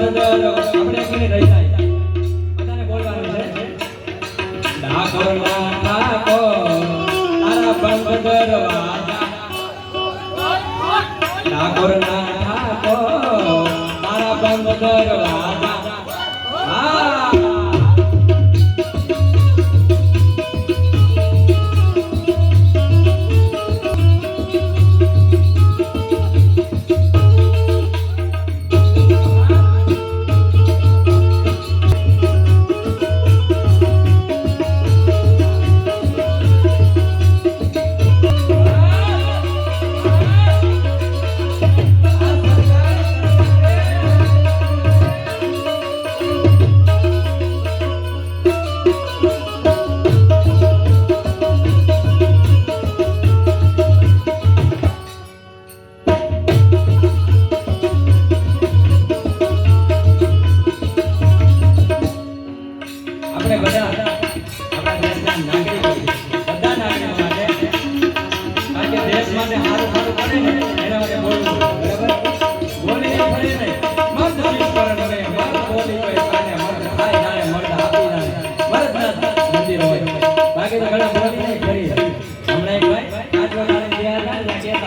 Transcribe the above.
બંદર આપણે કોને રહી જાય બધાને બોલવાનું છે ઠાકોર ના ઠાકોર તારા બંદર વાજા ઠાકોર ના ઠાકોર તારા બંદર વાજા હા આપણે બધા